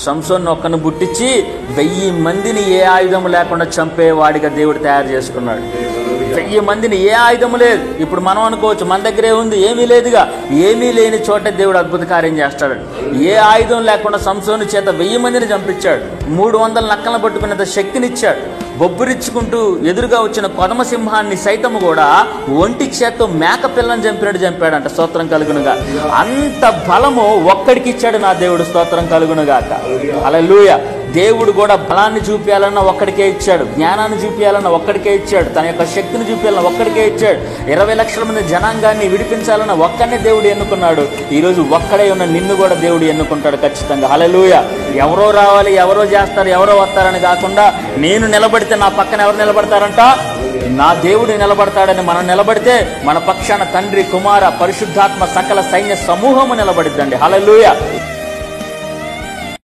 సంసోన్ని ఒక్కను పుట్టించి 1000 మందిని ఏ ఆయుధం లేకుండా చంపేవాడిగా దేవుడు తయారు చేసుకున్నాడు. 1000 మందిని ఏ ఆయుధము లేదు. ఇప్పుడు మనం అనుకోవచ్చు మన దగ్గరే ఉంది, ఏమీ లేదుగా. ఏమీ లేని చోట దేవుడు అద్భుత కార్యం చేస్తాడు. ఏ ఆయుధం లేకుండా సంసోను చేత 1000 మందిని చంపించాడు. 300 నక్కలను పట్టుకునేంత శక్తినిచ్చాడు. బొబ్బురిచ్చుకుంటూ ఎదురుగా వచ్చిన కొదమ సింహాన్ని సైతము కూడా ఒంటి చేత్తో మేక పిల్లని చంపినట్టు చంపాడంట. స్తోత్రం కలుగునుగా. అంత బలము ఒక్కడికి ఇచ్చాడు నా దేవుడు. స్తోత్రం కలుగునుగాక. హల్లెలూయా. దేవుడు కూడా బలాన్ని చూపించాలన్నా ఒక్కడికే ఇచ్చాడు, జ్ఞానాన్ని చూపించాలన్నా ఒక్కడికే ఇచ్చాడు, తన యొక్క శక్తిని చూపించాలన్నా ఒక్కడికే ఇచ్చాడు. 20 లక్షల మంది జనాంగాన్ని విడిపించాలన్నా ఒక్కనే దేవుడు ఎన్నుకున్నాడు. ఈరోజు ఒక్కడే ఉన్న నిన్ను కూడా దేవుడు ఎన్నుకుంటాడు ఖచ్చితంగా. హల్లెలూయా. ఎవరో రావాలి, ఎవరో చేస్తారు, ఎవరో వస్తారని కాకుండా నేను నిలబడితే నా పక్కన ఎవరు నిలబడతారంట? నా దేవుడు నిలబడతాడని మనం నిలబడితే మన పక్షాన తండ్రి, కుమార, పరిశుద్ధాత్మ, సకల సైన్య సమూహము నిలబడిద్దండి. హల్లెలూయా.